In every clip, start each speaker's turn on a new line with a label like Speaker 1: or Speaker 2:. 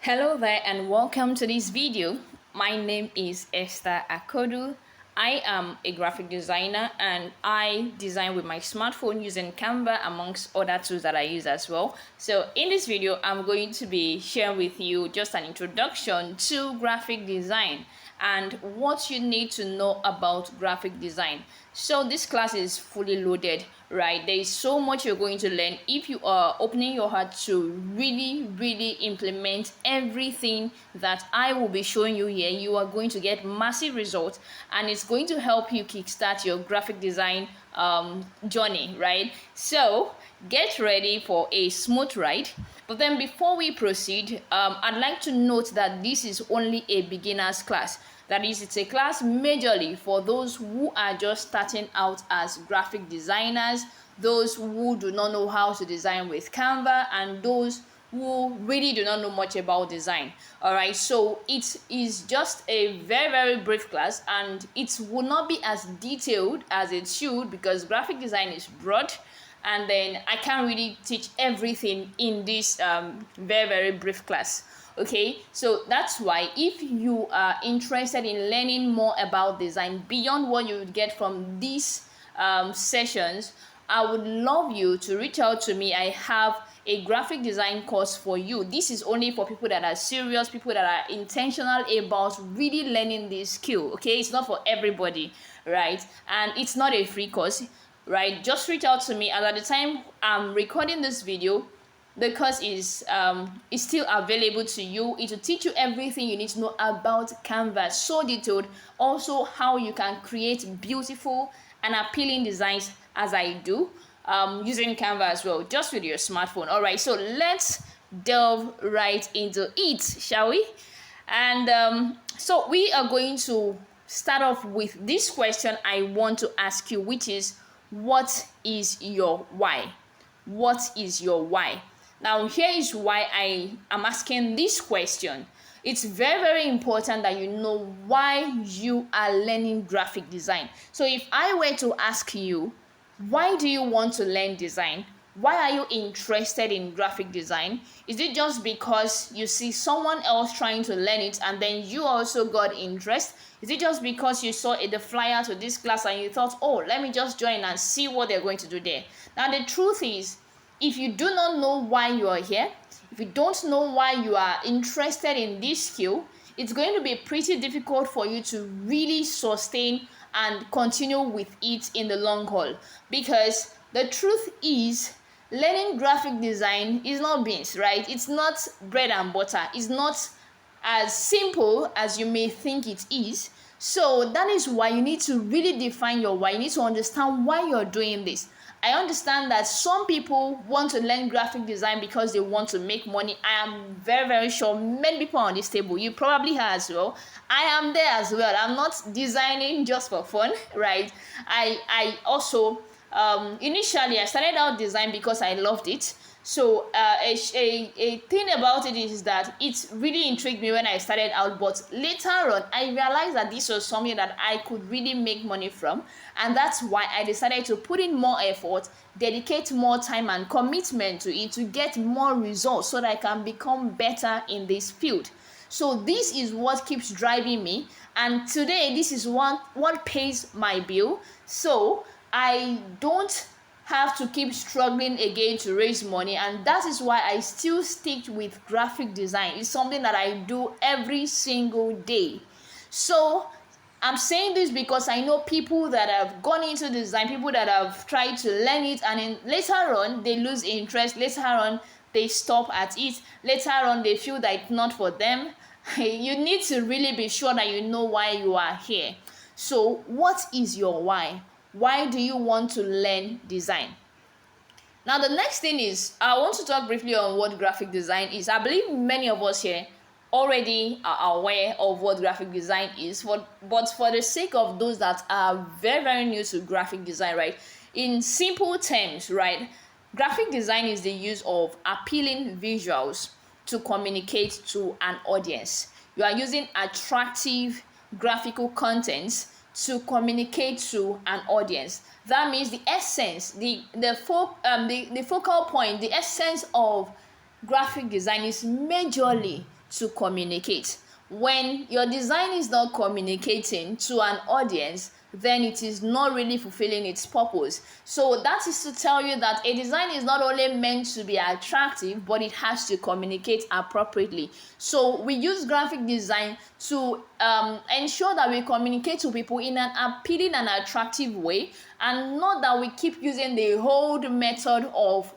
Speaker 1: Hello there and welcome to this video. My name is Esther Akodu. I am a graphic designer and I design with my smartphone using Canva amongst other tools that I use as well. So in this video, I'm going to be sharing with you just an introduction to graphic design and what you need to know about graphic design. So this class is fully loaded, right? There is so much you're going to learn if you are opening your heart to really implement everything that I will be showing you here. You are going to get massive results and it's going to help you kickstart your graphic design journey, right? So get ready for a smooth ride. But then before we proceed, I'd like to note that this is only a beginner's class. That is, it's a class majorly for those who are just starting out as graphic designers, those who do not know how to design with Canva, and those who really do not know much about design. All right, so it is just a very brief class and it will not be as detailed as it should because graphic design is broad and then I can't really teach everything in this very brief class. Okay, so that's why if you are interested in learning more about design beyond what you would get from these sessions, I would love you to reach out to me. I have a graphic design course for you. This is only for people that are serious, people that are intentional about really learning this skill. Okay, it's not for everybody, right? And it's not a free course, right? Just reach out to me, and at the time I'm recording this video, the course is still available to you. It will teach you everything you need to know about Canva, so detailed. Also, how you can create beautiful and appealing designs as I do using Canva as well, just with your smartphone. All right, so let's delve right into it, shall we? And so we are going to start off with this question I want to ask you, which is, what is your why? What is your why? Now, here is why I am asking this question. It's very important that you know why you are learning graphic design. So if I were to ask you, why do you want to learn design? Why are you interested in graphic design? Is it just because you see someone else trying to learn it and then you also got interest? Is it just because you saw the flyer to this class and you thought, oh, let me just join and see what they're going to do there? Now, the truth is, if you do not know why you are here, if you don't know why you are interested in this skill, it's going to be pretty difficult for you to really sustain and continue with it in the long haul. Because the truth is, learning graphic design is not beans, right? It's not bread and butter. It's not as simple as you may think it is. So that is why you need to really define your why. You need to understand why you're doing this. I understand that some people want to learn graphic design because they want to make money. I am very sure many people on this table, you probably have as well. I am there as well. I'm not designing just for fun, right? I also initially I started out design because I loved it. So a thing about it is that it really intrigued me when I started out, but later on I realized that this was something that I could really make money from, and that's why I decided to put in more effort, dedicate more time and commitment to it to get more results so that I can become better in this field. So this is what keeps driving me, and today this is what pays my bill. So I don't have to keep struggling again to raise money, and that is why I still stick with graphic design. It's something that I do every single day. So I'm saying this because I know people that have gone into design, people that have tried to learn it, and then later on they lose interest, later on they stop at it, later on they feel that it's not for them. You need to really be sure that you know why you are here. So what is your why? Why do you want to learn design? Now, the next thing is, I want to talk briefly on what graphic design is. I believe many of us here already are aware of what graphic design is, but for the sake of those that are very new to graphic design, right? In simple terms, right? Graphic design is the use of appealing visuals to communicate to an audience. You are using attractive graphical contents to communicate to an audience. That means the essence, the focal point, the essence of graphic design is majorly to communicate. When your design is not communicating to an audience, then it is not really fulfilling its purpose. So that is to tell you that a design is not only meant to be attractive, but it has to communicate appropriately. So we use graphic design to ensure that we communicate to people in an appealing and attractive way, and not that we keep using the old method of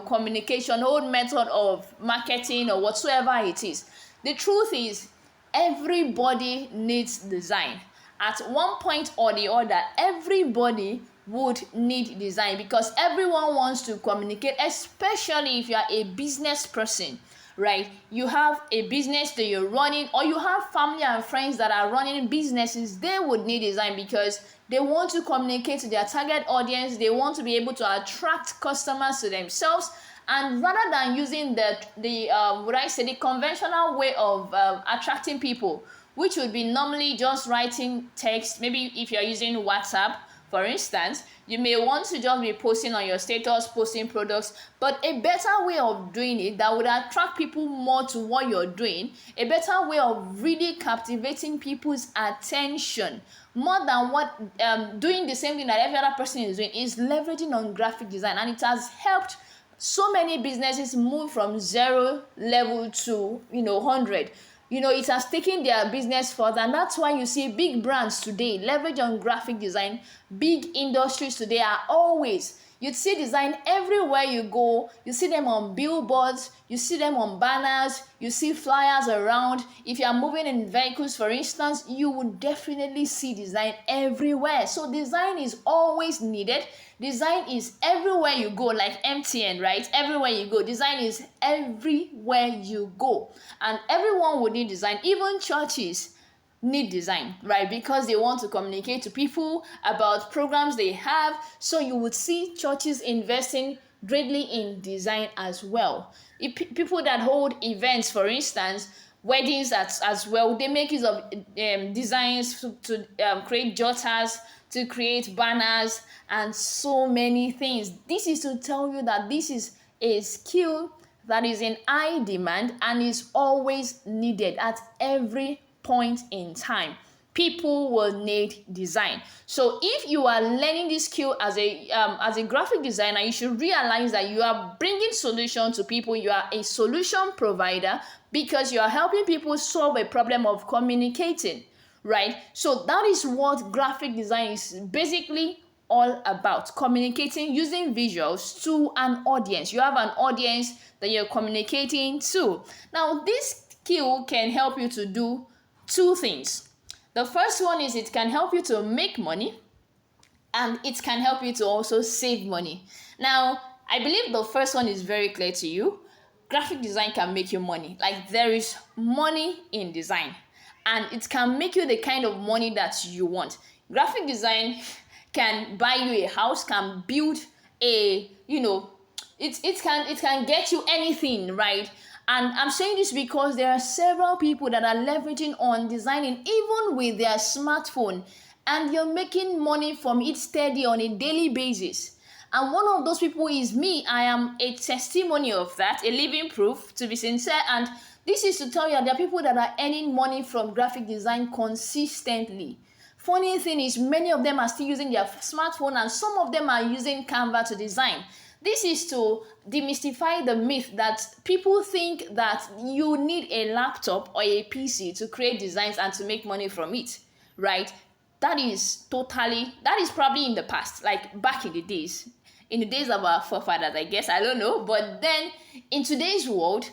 Speaker 1: communication, old method of marketing, or whatsoever it is. The truth is, everybody needs design. At one point or the other, everybody would need design, because everyone wants to communicate, especially if you are a business person, right? You have a business that you're running, or you have family and friends that are running businesses. They would need design because they want to communicate to their target audience. They want to be able to attract customers to themselves. And rather than using the conventional way of attracting people, which would be normally just writing text. Maybe if you're using WhatsApp, for instance, you may want to just be posting on your status, posting products, but a better way of doing it that would attract people more to what you're doing, a better way of really captivating people's attention, more than what doing the same thing that every other person is doing, is leveraging on graphic design. And it has helped so many businesses move from 0 level to 100. It has taken their business further, and that's why you see big brands today leverage on graphic design. Big industries today are always, you'd see design everywhere you go. You see them on billboards, you see them on banners, you see flyers around. If you are moving in vehicles, for instance, you would definitely see design everywhere. So design is always needed. Design is everywhere you go, like MTN, right? Everywhere you go, design is everywhere you go. And everyone would need design. Even churches need design, right? Because they want to communicate to people about programs they have. So you would see churches investing greatly in design as well. If people that hold events, for instance, weddings as well, they make use of designs to create jotters, to create banners, and so many things. This is to tell you that this is a skill that is in high demand and is always needed at every point in time. People will need design. So if you are learning this skill as a graphic designer, you should realize that you are bringing solution to people. You are a solution provider because you are helping people solve a problem of communicating, right? So that is what graphic design is basically all about: communicating using visuals to an audience. You have an audience that you're communicating to. Now, this skill can help you to do two things. The first one is it can help you to make money, and it can help you to also save money. Now, I believe the first one is very clear to you. Graphic design can make you money. Like, there is money in design, and it can make you the kind of money that you want. Graphic design can buy you a house, can build a, it can get you anything, right? And I'm saying this because there are several people that are leveraging on designing even with their smartphone, and you're making money from it steady on a daily basis. And one of those people is me. I am a testimony of that, a living proof, to be sincere. And this is to tell you that there are people that are earning money from graphic design consistently. Funny thing is, many of them are still using their smartphone, and some of them are using Canva to design. This is to demystify the myth that people think that you need a laptop or a PC to create designs and to make money from it, right? That is probably in the past, like back in the days of our forefathers, I guess, I don't know. But then in today's world,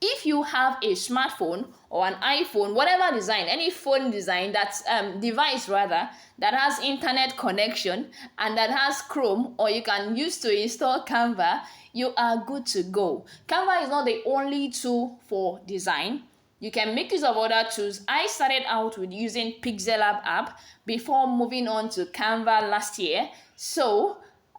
Speaker 1: if you have a smartphone or an iPhone, whatever design, any phone design, device rather, that has internet connection and that has Chrome, or you can use to install Canva, you are good to go. Canva is not the only tool for design. You can make use of other tools. I started out with using Pixellab app before moving on to Canva last year. So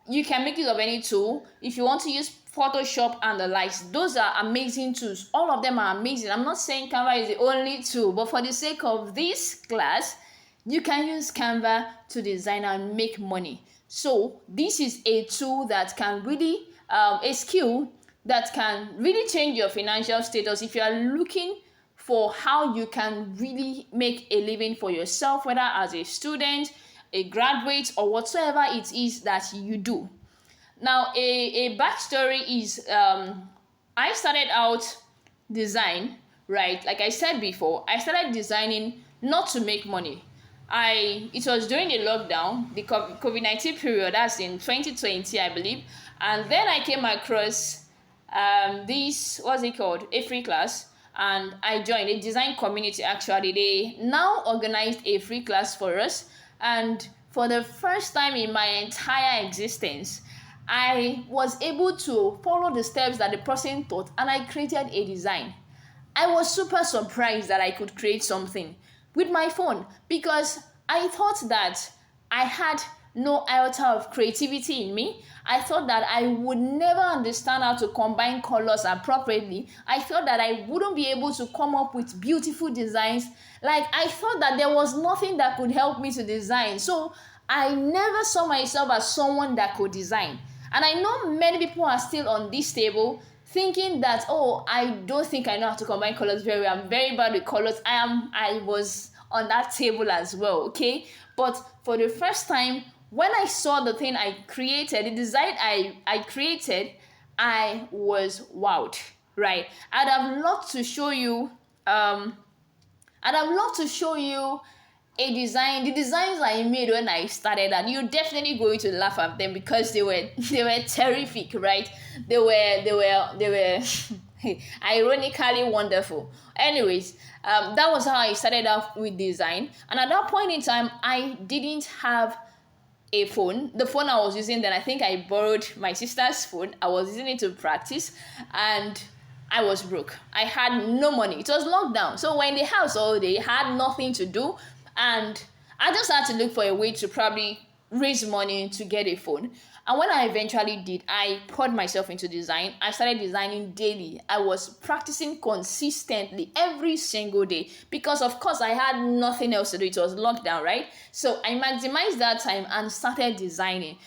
Speaker 1: you can make use of any tool. If you want to use Photoshop and the likes, those are amazing tools. All of them are amazing. I'm not saying Canva is the only tool, but for the sake of this class, you can use Canva to design and make money. So this is a tool that can really, a skill that can really change your financial status. If you are looking for how you can really make a living for yourself, whether as a student, a graduate, or whatsoever it is that you do. Now, a backstory is I started out design, right? Like I said before, I started designing not to make money. It was during the lockdown, the COVID-19 period, that's in 2020, I believe. And then I came across this, what's it called? A free class. And I joined a design community actually. They now organized a free class for us. And for the first time in my entire existence, I was able to follow the steps that the person taught, and I created a design. I was super surprised that I could create something with my phone, because I thought that I had no iota of creativity in me. I thought that I would never understand how to combine colors appropriately. I thought that I wouldn't be able to come up with beautiful designs. Like, I thought that there was nothing that could help me to design. So I never saw myself as someone that could design. And I know many people are still on this table thinking that, oh, I don't think I know how to combine colors very well. I'm very bad with colors. I was on that table as well, okay? But for the first time, when I saw the thing I created, the design I created, I was wowed, right? I'd have loved to show you a design, the designs I made when I started, and you're definitely going to laugh at them because they were terrific, right? They were ironically wonderful. Anyways, that was how I started off with design. And at that point in time, I didn't have a phone. The phone I was using then, I think I borrowed my sister's phone. I was using it to practice, and I was broke. I had no money. It was lockdown. So we're in the house all day, had nothing to do, and I just had to look for a way to probably raise money to get a phone. And when I eventually did, I poured myself into design. I started designing daily. I was practicing consistently every single day because, of course, I had nothing else to do. It was lockdown, right? So I maximized that time and started designing.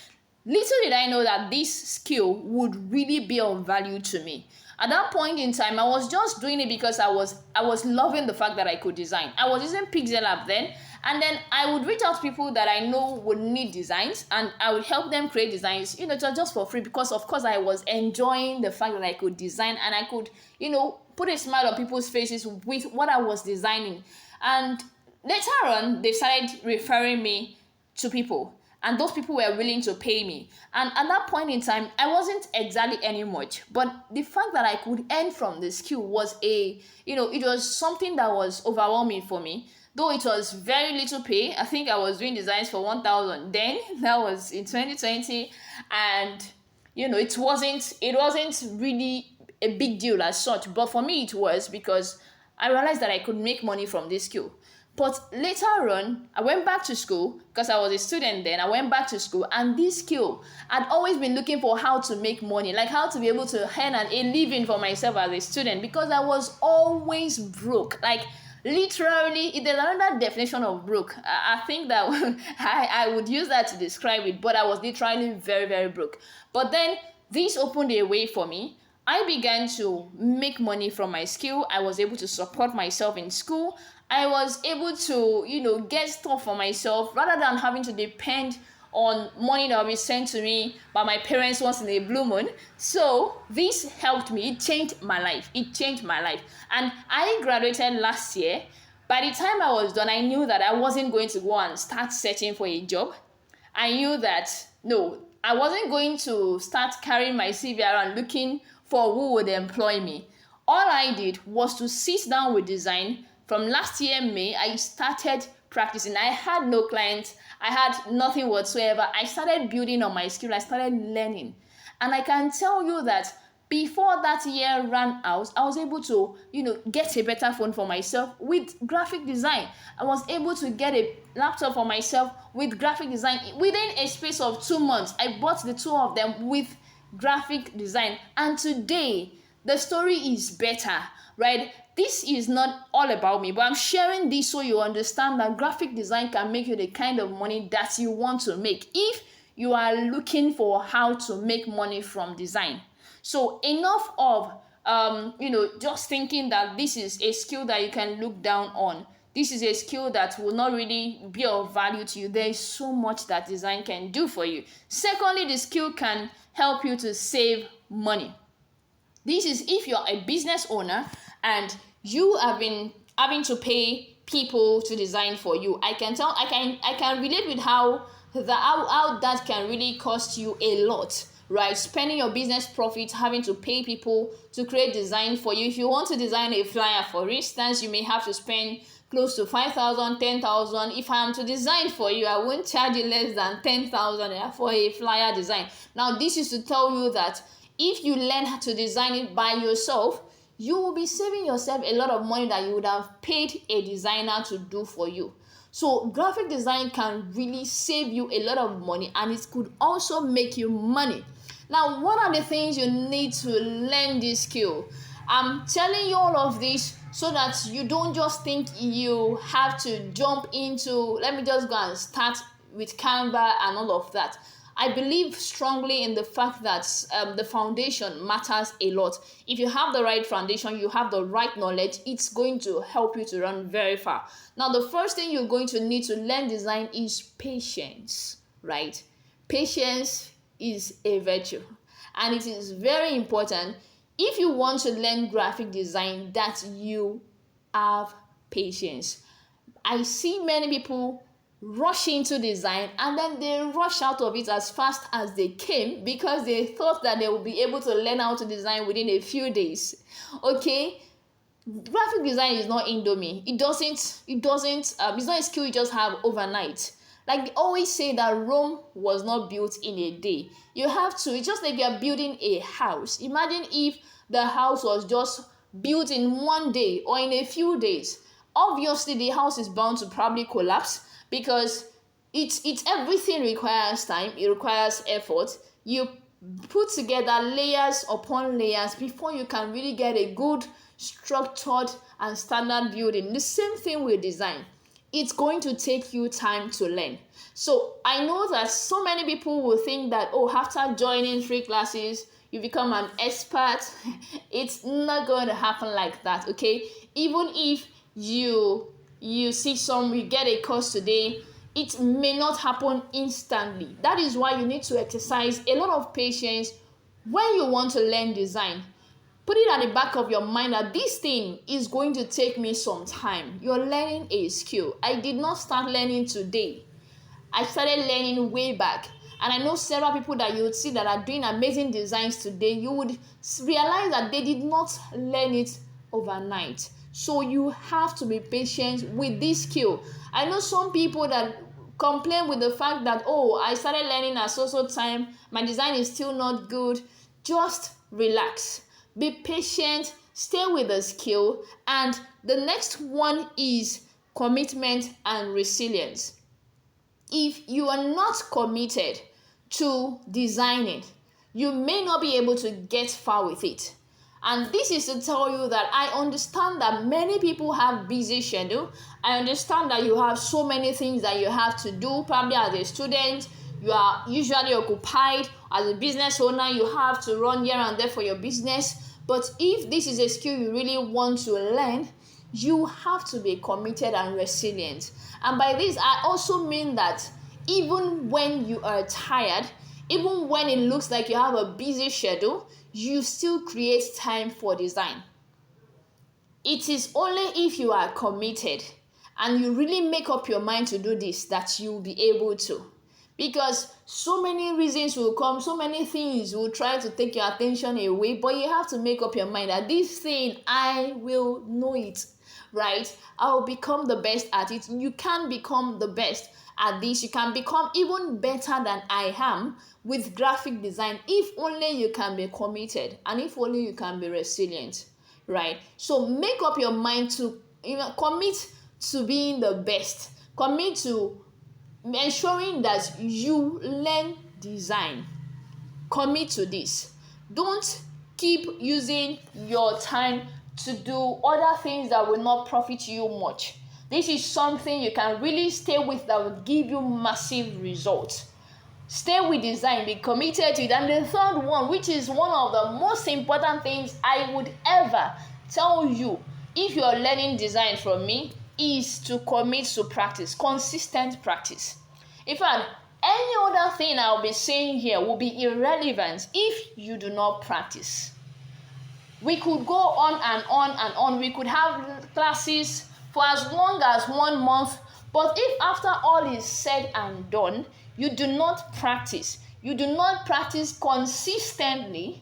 Speaker 1: Little did I know that this skill would really be of value to me. At that point in time, I was just doing it because I was loving the fact that I could design. I was using Pixel App then, and then I would reach out to people that I know would need designs, and I would help them create designs, just for free, because of course I was enjoying the fact that I could design and I could, put a smile on people's faces with what I was designing. And later on, they started referring me to people, and those people were willing to pay me. And at that point in time, I wasn't exactly earning much, but the fact that I could earn from the skill was it was something that was overwhelming for me. Though it was very little pay. I think I was doing designs for 1,000 then. That was in 2020, and it wasn't really a big deal as such, but for me it was, because I realized that I could make money from this skill. But later on, I went back to school because I was a student then. I went back to school, and this skill, I'd always been looking for how to make money, like how to be able to earn a living for myself as a student, because I was always broke. Like, literally, there's another definition of broke. I think that I would use that to describe it, but I was literally very, very broke. But then this opened a way for me. I began to make money from my skill. I was able to support myself in school. I was able to, get stuff for myself rather than having to depend on money that will be sent to me by my parents once in a blue moon. So this helped me. It changed my life. And I graduated last year. By the time I was done, I knew that I wasn't going to go and start searching for a job. I knew that, no, I wasn't going to start carrying my CV around looking for who would employ me. All I did was to sit down with design. From last year, May, I started practicing. I had no clients. I had nothing whatsoever. I started building on my skill. I started learning. And I can tell you that before that year ran out, I was able to, get a better phone for myself with graphic design. I was able to get a laptop for myself with graphic design. Within a space of 2 months, I bought the two of them with graphic design. And today, the story is better, right? This is not all about me, but I'm sharing this so you understand that graphic design can make you the kind of money that you want to make if you are looking for how to make money from design. So enough of just thinking that this is a skill that you can look down on. This is a skill that will not really be of value to you. There is so much that design can do for you. Secondly, the skill can help you to save money. This is if you're a business owner and you have been having to pay people to design for you. I can relate with how that can really cost you a lot, right? Spending your business profit, having to pay people to create design for you. If you want to design a flyer, for instance, you may have to spend close to 5,000, 10,000. If I am to design for you, I won't charge you less than 10,000 for a flyer design. Now, this is to tell you that if you learn to design it by yourself, you will be saving yourself a lot of money that you would have paid a designer to do for you. So graphic design can really save you a lot of money, and it could also make you money. Now, what are the things you need to learn this skill? I'm telling you all of this so that you don't just think you have to jump into, let me just go and start with Canva and all of that. I believe strongly in the fact that the foundation matters a lot. If you have the right foundation, you have the right knowledge, it's going to help you to run very far. Now, the first thing you're going to need to learn design is patience, right? Patience is a virtue, and it is very important if you want to learn graphic design that you have patience. I see many people rush into design and then they rush out of it as fast as they came because they thought that they would be able to learn how to design within a few days. Okay, graphic design is not Indomie. It's not a skill you just have overnight. Like they always say that Rome was not built in a day. You have to, it's just like you're building a house. Imagine if the house was just built in one day or in a few days. Obviously, the house is bound to probably collapse because it's everything requires time, it requires effort. You put together layers upon layers before you can really get a good structured and standard building. The same thing with design. It's going to take you time to learn. So I know that so many people will think that, oh, after joining free classes, you become an expert. It's not going to happen like that, okay? Even if you get a course today, it may not happen instantly. That is why you need to exercise a lot of patience when you want to learn design. Put it at the back of your mind that this thing is going to take me some time. You're learning a skill. I did not start learning today. I started learning way back. And I know several people that you would see that are doing amazing designs today. You would realize that they did not learn it overnight. So you have to be patient with this skill. I know some people that complain with the fact that, oh, I started learning at so time, my design is still not good. Just relax. Be patient, stay with the skill, and the next one is commitment and resilience. If you are not committed to designing, you may not be able to get far with it. And this is to tell you that I understand that many people have busy schedule. I understand that you have so many things that you have to do. Probably as a student, you are usually occupied. As a business owner, you have to run here and there for your business. But if this is a skill you really want to learn, you have to be committed and resilient. And by this, I also mean that even when you are tired, even when it looks like you have a busy schedule, you still create time for design. It is only if you are committed and you really make up your mind to do this that you'll be able to. Because so many reasons will come, so many things will try to take your attention away, but you have to make up your mind that this thing, I will know it, right? I'll become the best at it. You can become the best at this. You can become even better than I am with graphic design if only you can be committed and if only you can be resilient, right? So make up your mind to commit to being the best. Commit to ensuring that you learn design. Commit to this. Don't keep using your time to do other things that will not profit you much. This is something you can really stay with that will give you massive results. Stay with design, be committed to it. And the third one, which is one of the most important things I would ever tell you if you're learning design from me, is to commit to practice, consistent practice. In fact, any other thing I'll be saying here will be irrelevant if you do not practice. We could go on and on and on. We could have classes for as long as 1 month, but if after all is said and done, you do not practice consistently,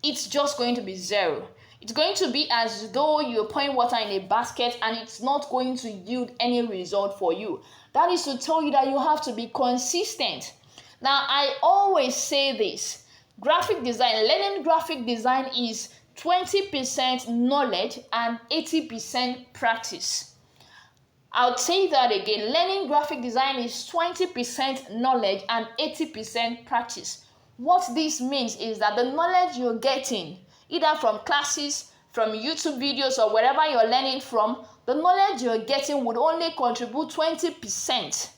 Speaker 1: it's just going to be zero. It's going to be as though you're pouring water in a basket and it's not going to yield any result for you. That is to tell you that you have to be consistent. Now, I always say this: learning graphic design is 20% knowledge and 80% practice. I'll say that again. Learning graphic design is 20% knowledge and 80% practice. What this means is that the knowledge you're getting, either from classes, from YouTube videos, or wherever you're learning from, the knowledge you're getting would only contribute 20%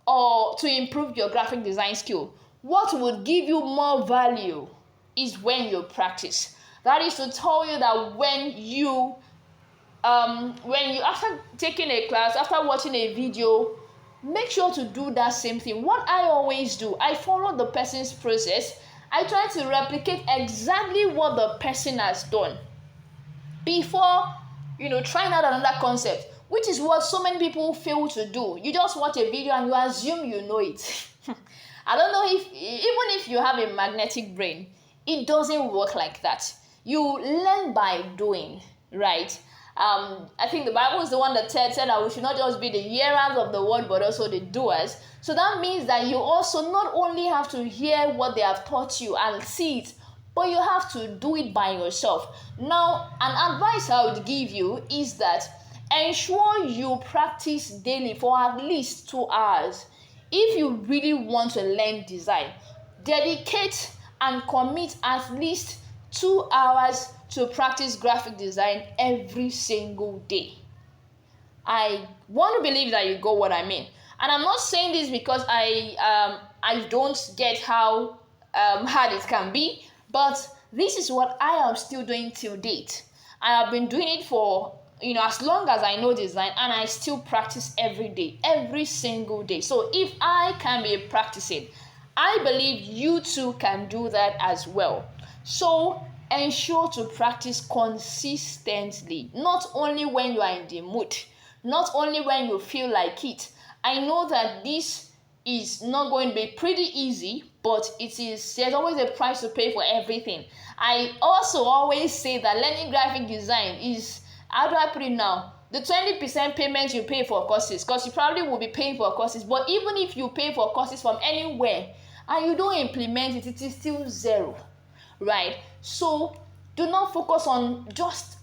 Speaker 1: or to improve your graphic design skill. What would give you more value is when you practice. That is to tell you that when you after taking a class, after watching a video, make sure to do that same thing. What I always do, I follow the person's process. I try to replicate exactly what the person has done before, trying out another concept, which is what so many people fail to do. You just watch a video and you assume you know it. I don't know even if you have a magnetic brain, it doesn't work like that. You learn by doing, right? I think the Bible is the one that said that we should not just be the hearers of the word, but also the doers. So that means that you also not only have to hear what they have taught you and see it, but you have to do it by yourself. Now, an advice I would give you is that ensure you practice daily for at least 2 hours. If you really want to learn design, dedicate and commit at least 2 hours to practice graphic design every single day. I want to believe that you got what I mean. And I'm not saying this because I don't get how hard it can be, but this is what I am still doing till date. I have been doing it for as long as I know design, and I still practice every day, every single day. So if I can be practicing, I believe you too can do that as well. So ensure to practice consistently, not only when you are in the mood, not only when you feel like it. I know that this is not going to be pretty easy, but there's always a price to pay for everything. I also always say that learning graphic design is, how do I put it now, the 20% payment you pay for courses, because you probably will be paying for courses, but even if you pay for courses from anywhere and you don't implement it, it is still zero, right? So do not focus on just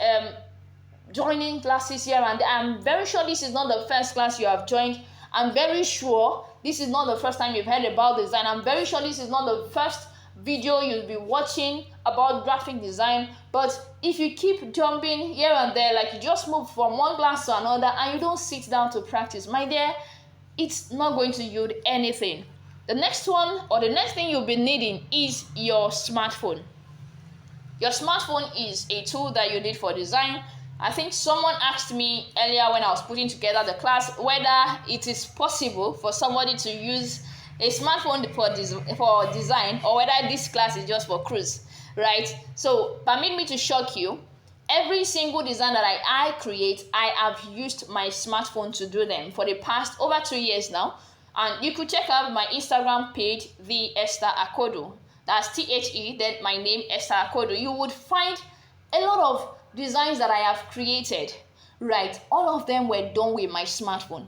Speaker 1: joining classes here and there. I'm very sure this is not the first class you have joined. I'm very sure this is not the first time you've heard about design. I'm very sure this is not the first video you'll be watching about graphic design. But if you keep jumping here and there, like you just move from one class to another and you don't sit down to practice, my dear, it's not going to yield anything. The next one, or the next thing you'll be needing, is your smartphone. Your smartphone is a tool that you need for design. I think someone asked me earlier when I was putting together the class whether it is possible for somebody to use a smartphone for design, or whether this class is just for cruise, right? So permit me to shock you. Every single design that I create, I have used my smartphone to do them for the past over 2 years now. And you could check out my Instagram page, the Esther Akodo. That's THE, then my name, Esther Akodo. You would find a lot of designs that I have created, right? All of them were done with my smartphone.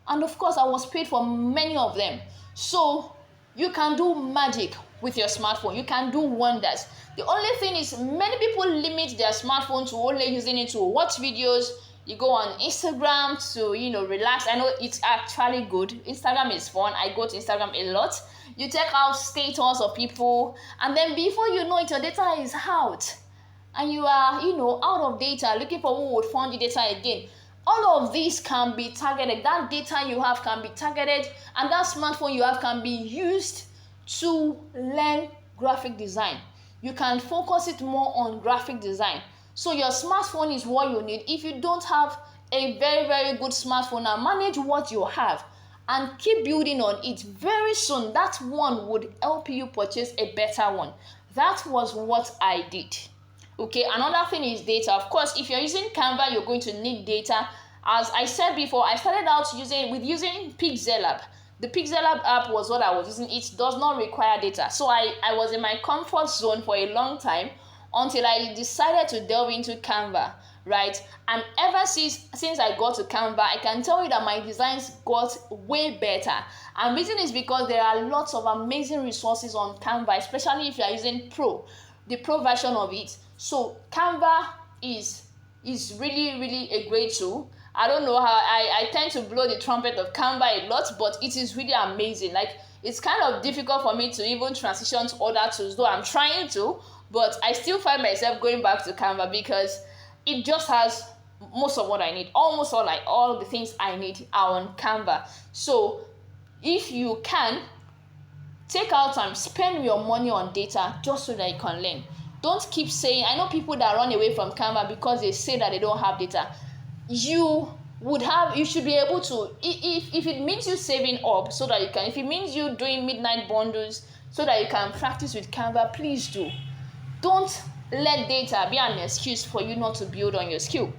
Speaker 1: And of course, I was paid for many of them. So you can do magic with your smartphone. You can do wonders. The only thing is, many people limit their smartphone to only using it to watch videos. You go on Instagram to, relax. I know it's actually good. Instagram is fun. I go to Instagram a lot. You check out status of people, and then before you know it, your data is out. And you are, out of data, looking for who would fund the data again. All of these can be targeted. That data you have can be targeted, and that smartphone you have can be used to learn graphic design. You can focus it more on graphic design. So your smartphone is what you need. If you don't have a very good smartphone, now manage what you have and keep building on it. Very soon that one would help you purchase a better one. That was what I did. Okay, another thing is data. Of course, if you're using Canva, you're going to need data. As I said before, I started out using Pixellab. The Pixellab app was what I was using. It does not require data. So I was in my comfort zone for a long time until I decided to delve into Canva, right? And ever since I got to Canva, I can tell you that my designs got way better. And reason is because there are lots of amazing resources on Canva, especially if you are using the pro version of it. So Canva is really a great tool. I don't know how I tend to blow the trumpet of Canva a lot, but it is really amazing. Like, it's kind of difficult for me to even transition to other tools, though I'm trying to, but I still find myself going back to Canva because it just has most of what I need. Almost all the things I need are on Canva. So if you can, take out time, spend your money on data just so that you can learn. Don't keep saying, I know people that run away from Canva because they say that they don't have data. You should be able to, if it means you saving up so that you can, if it means you doing midnight bundles so that you can practice with Canva, please do. Don't let data be an excuse for you not to build on your skill.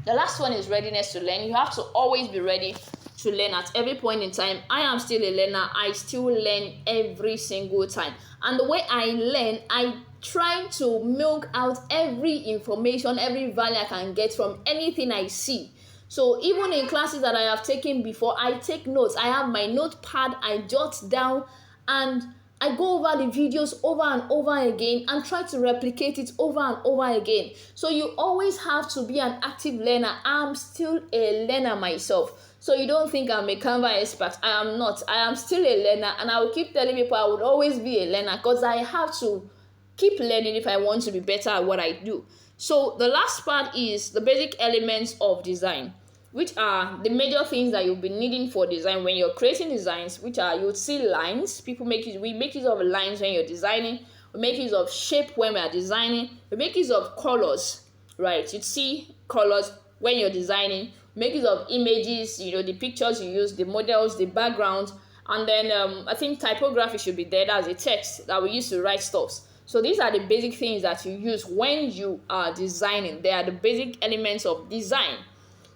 Speaker 1: The last one is readiness to learn. You have to always be ready to learn at every point in time. I am still a learner. I still learn every single time. And the way I learn, I try to milk out every information, every value I can get from anything I see. So even in classes that I have taken before, I take notes. I have my notepad, I jot down, and I go over the videos over and over again and try to replicate it over and over again. So you always have to be an active learner. I'm still a learner myself. So you don't think I'm a Canva expert. I am not. I am still a learner, and I will keep telling people I would always be a learner because I have to keep learning if I want to be better at what I do. So the last part is the basic elements of design, which are the major things that you'll be needing for design when you're creating designs, which are, you'll see lines. We make use of lines when you're designing. We make use of shape when we are designing. We make use of colors, right? You'd see colors when you're designing. We make use of images, the pictures you use, the models, the background, and then I think typography should be there. That's the text that we use to write stuff. So these are the basic things that you use when you are designing. They are the basic elements of design.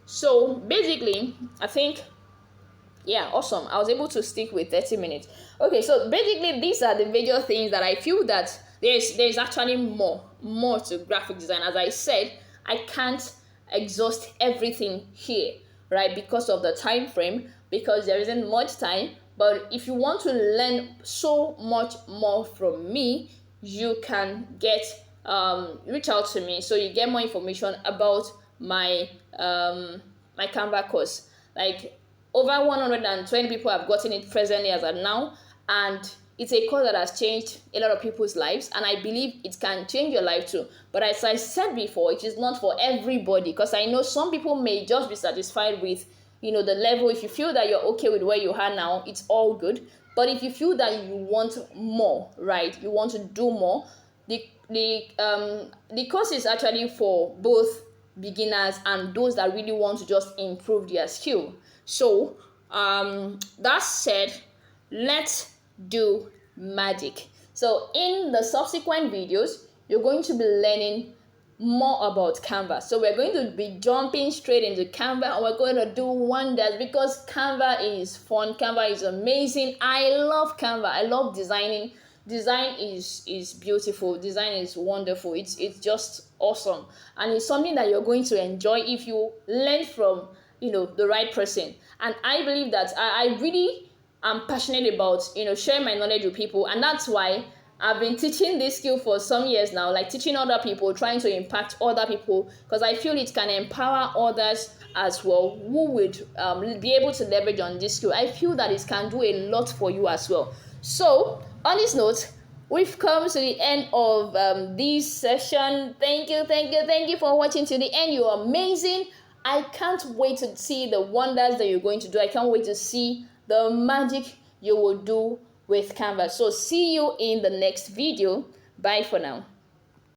Speaker 1: So basically, I think, yeah, awesome. I was able to stick with 30 minutes. Okay, so basically these are the major things that I feel that there's actually more to graphic design. As I said, I can't exhaust everything here, right? Because of the time frame, because there isn't much time. But if you want to learn so much more from me, you can reach out to me so you get more information about my my Canva course. Like, over 120 people have gotten it presently as of now, and it's a course that has changed a lot of people's lives, and I believe it can change your life too. But as I said before, it is not for everybody, because I know some people may just be satisfied with the level. If you feel that you're okay with where you are now, it's all good. But if you feel that you want more, right, you want to do more, the course is actually for both beginners and those that really want to just improve their skill. So that said, let's do magic. So in the subsequent videos, you're going to be learning more about Canva. So we're going to be jumping straight into Canva, and we're going to do wonders because Canva is fun. Canva is amazing. I love Canva. I love designing. Design is beautiful. Design is wonderful. It's just awesome, and it's something that you're going to enjoy if you learn from the right person. And I believe that I really am passionate about sharing my knowledge with people, and that's why I've been teaching this skill for some years now, like teaching other people, trying to impact other people, because I feel it can empower others as well who would be able to leverage on this skill. I feel that it can do a lot for you as well. So on this note, we've come to the end of this session. Thank you for watching to the end. You're amazing. I can't wait to see the wonders that you're going to do. I can't wait to see the magic you will do with Canva. So see you in the next video. Bye for now.